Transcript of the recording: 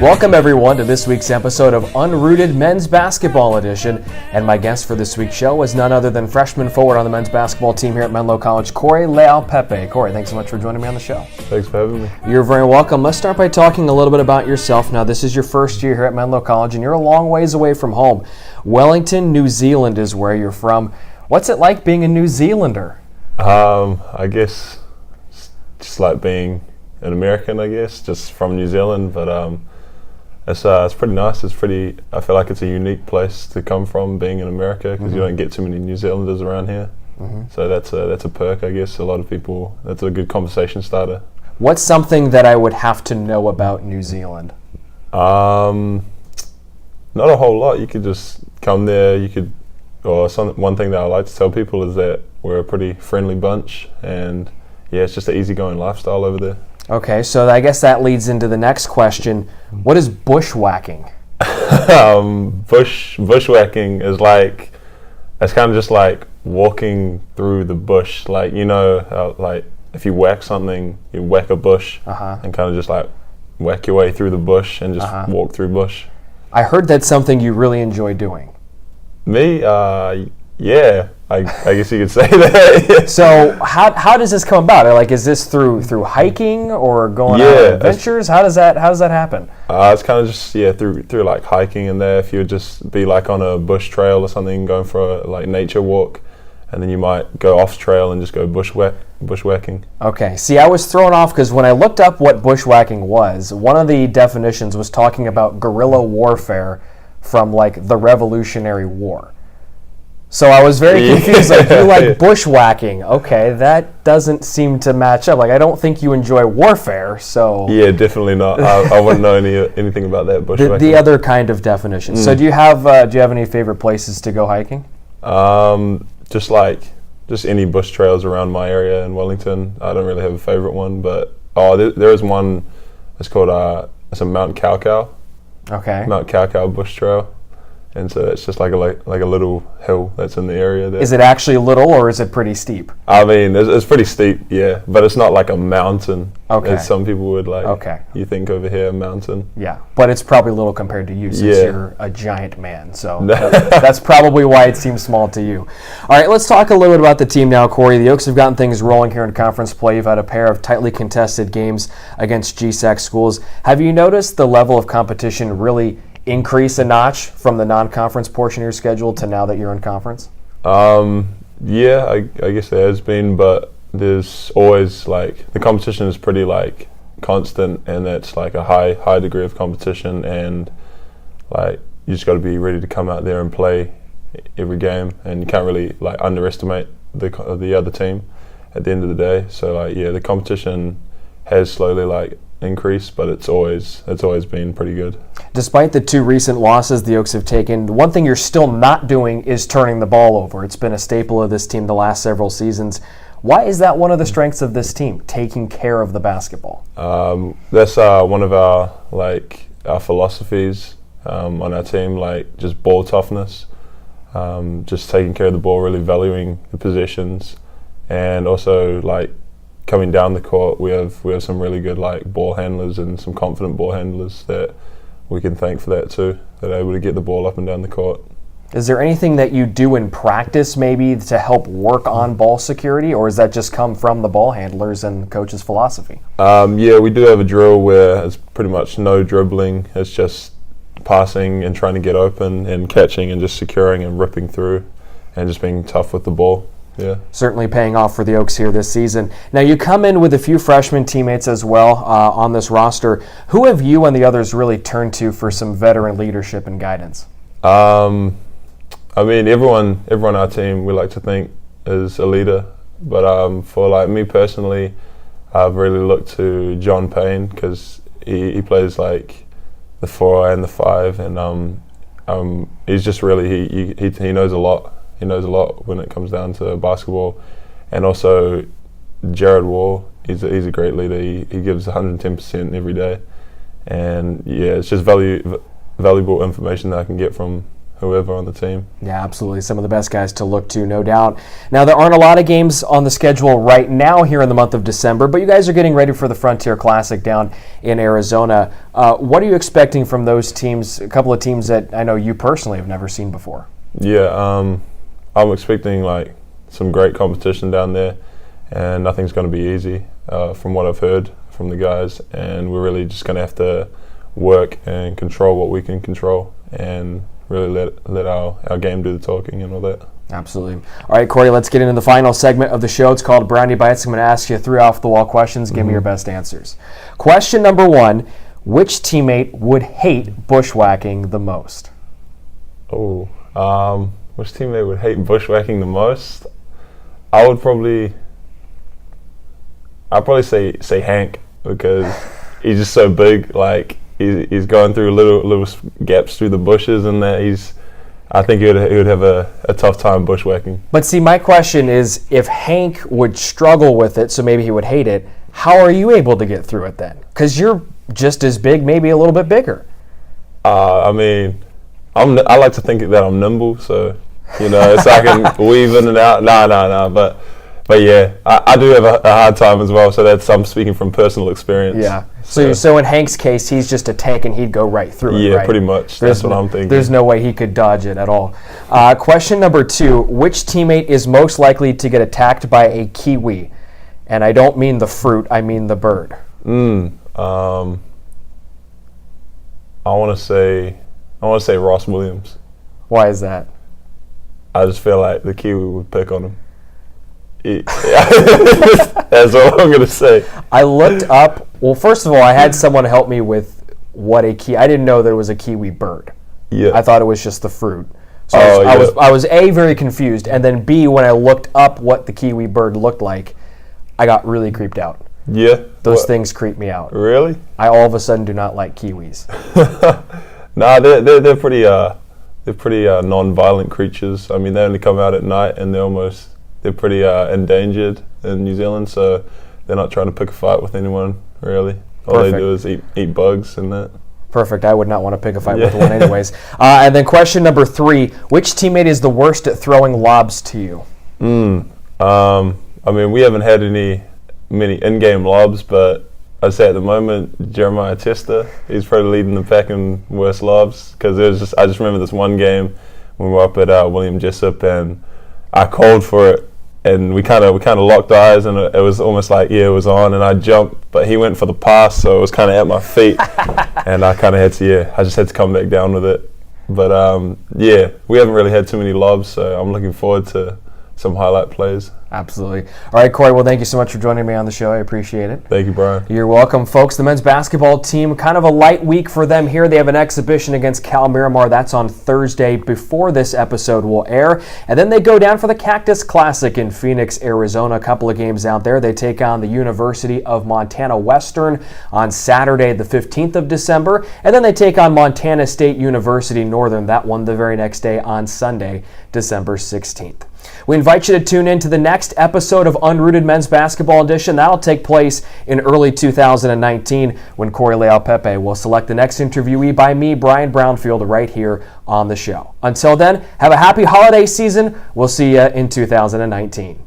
Welcome everyone to this week's episode of Unrooted Men's Basketball Edition, and my guest for this week's show is none other than freshman forward on the men's basketball team here at Menlo College, Corey Leal-Pepe. Corey, thanks so much for joining me on the show. Thanks for having me. You're very welcome. Let's start by talking a little bit about yourself. Now, this is your first year here at Menlo College, and you're a long ways away from home. Wellington, New Zealand is where you're from. What's it like being a New Zealander? I guess just like being an American, I guess, just from New Zealand, but it's pretty nice. I feel like it's a unique place to come from, being in America, because you don't get too many New Zealanders around here. So that's a perk, I guess. A lot of people, that's a good conversation starter. What's something that I would have to know about New Zealand? Not a whole lot. You could just come there. One thing that I like to tell people is that we're a pretty friendly bunch, and yeah, it's just an easygoing lifestyle over there. Okay, so I guess that leads into the next question. What is bushwhacking? Bushwhacking is it's kind of just like walking through the bush. Like, you know, like if you whack something, you whack a bush and kind of just like whack your way through the bush and just walk through bush. I heard that's something you really enjoy doing. Me? Yeah. I guess you could say that. So how does this come about? Like, is this through hiking or going on adventures? How does that happen? It's kind of just through like hiking, and there if you would just be like on a bush trail or something, going for a nature walk, and then you might go off trail and just go bushwhacking. Okay. See, I was thrown off because when I looked up what bushwhacking was, one of the definitions was talking about guerrilla warfare from like the Revolutionary War. So I was very confused. Like, you like bushwhacking? Okay, that doesn't seem to match up. Like, I don't think you enjoy warfare. So yeah, definitely not. I wouldn't know anything about that bushwhacking. The other kind of definition. So do you have any favorite places to go hiking? Just any bush trails around my area in Wellington. I don't really have a favorite one, but there is one. It's called it's a Mount Cow. Okay. Mount Cow bush trail. And so it's just like a little hill that's in the area there. Is it actually little, or is it pretty steep? I mean, it's pretty steep, yeah, but it's not like a mountain, as some people would like. Okay. You think over here, a mountain. Yeah, but it's probably little compared to you, since you're a giant man. So that's probably why it seems small to you. All right, let's talk a little bit about the team now, Corey. The Oaks have gotten things rolling here in conference play. You've had a pair of tightly contested games against GSAC schools. Have you noticed the level of competition really increase a notch from the non-conference portion of your schedule to now that you're in conference? Yeah, I guess there has been, but there's always the competition is pretty constant, and it's like a high degree of competition, and you just got to be ready to come out there and play every game, and you can't really underestimate the other team at the end of the day. So the competition has slowly increase, but it's always been pretty good. Despite the two recent losses the Oaks have taken, the one thing you're still not doing is turning the ball over. It's been a staple of this team the last several seasons. Why is that one of the strengths of this team, taking care of the basketball? That's one of our philosophies on our team, just ball toughness, just taking care of the ball, really valuing the possessions, and also coming down the court, we have some really good ball handlers and some confident ball handlers that we can thank for that too, that are able to get the ball up and down the court. Is there anything that you do in practice maybe to help work on ball security, or does that just come from the ball handlers and coach's philosophy? We do have a drill where it's pretty much no dribbling. It's just passing and trying to get open and catching and just securing and ripping through and just being tough with the ball. Yeah. Certainly paying off for the Oaks here this season. Now, you come in with a few freshman teammates as well on this roster. Who have you and the others really turned to for some veteran leadership and guidance? I mean, everyone on our team we like to think is a leader. But for me personally, I've really looked to John Payne, because he plays the 4 and the 5, and he's just really he knows a lot. He knows a lot when it comes down to basketball. And also Jared Wall, he's a great leader. He gives 110% every day. And it's just valuable information that I can get from whoever on the team. Yeah, absolutely. Some of the best guys to look to, no doubt. Now, there aren't a lot of games on the schedule right now here in the month of December, but you guys are getting ready for the Frontier Classic down in Arizona. What are you expecting from those teams, a couple of teams that I know you personally have never seen before? Yeah, I'm expecting like some great competition down there, and nothing's going to be easy from what I've heard from the guys, and we're really just going to have to work and control what we can control and really let our game do the talking and all that. Absolutely. All right, Corey, let's get into the final segment of the show. It's called Brownie Bites. I'm going to ask you 3 off-the-wall questions. Give me your best answers. Question number 1, which teammate would hate bushwhacking the most? Oh, which teammate would hate bushwhacking the most? I'd probably say Hank, because he's just so big. Like he's going through little gaps through the bushes, and that I think he would have a tough time bushwhacking. But see, my question is, if Hank would struggle with it, so maybe he would hate it, how are you able to get through it then? Because you're just as big, maybe a little bit bigger. I mean, I like to think that I'm nimble, so so I can weave in and out. No, but yeah, I do have a hard time as well. So I'm speaking from personal experience. Yeah. So in Hank's case, he's just a tank and he'd go right through it. Yeah, right? pretty much. That's what I'm thinking. There's no way he could dodge it at all. Question number 2: which teammate is most likely to get attacked by a kiwi? And I don't mean the fruit; I mean the bird. I want to say Ross Williams. Why is that? I just feel like the kiwi would pick on him. That's all I'm going to say. I looked up. Well, first of all, I had someone help me with what a kiwi. I didn't know there was a kiwi bird. Yeah. I thought it was just the fruit. So I was A, very confused, and then B, when I looked up what the kiwi bird looked like, I got really creeped out. Yeah. Those things creep me out. Really? I all of a sudden do not like kiwis. Nah, they're pretty non-violent creatures. I mean, they only come out at night, and they're pretty endangered in New Zealand, so they're not trying to pick a fight with anyone, really. All Perfect. They do is eat bugs and that. Perfect. I would not want to pick a fight with one anyways. And then question number 3, which teammate is the worst at throwing lobs to you? I mean, we haven't had many in-game lobs, but I'd say at the moment, Jeremiah Tester, he's probably leading the pack in worst lobs, because I just remember this one game when we were up at William Jessup, and I called for it, and we kind of locked eyes, and it was almost like, it was on, and I jumped, but he went for the pass, so it was kind of at my feet, and I kind of had to, I just had to come back down with it. But we haven't really had too many lobs, so I'm looking forward to some highlight plays. Absolutely. All right, Corey, well, thank you so much for joining me on the show. I appreciate it. Thank you, Brian. You're welcome, folks. The men's basketball team, kind of a light week for them here. They have an exhibition against Cal Miramar. That's on Thursday before this episode will air. And then they go down for the Cactus Classic in Phoenix, Arizona. A couple of games out there. They take on the University of Montana Western on Saturday, the 15th of December. And then they take on Montana State University Northern. That one the very next day on Sunday, December 16th. We invite you to tune in to the next episode of Unrooted Men's Basketball Edition. That'll take place in early 2019 when Corey Leal Pepe will select the next interviewee by me, Brian Brownfield, right here on the show. Until then, have a happy holiday season. We'll see you in 2019.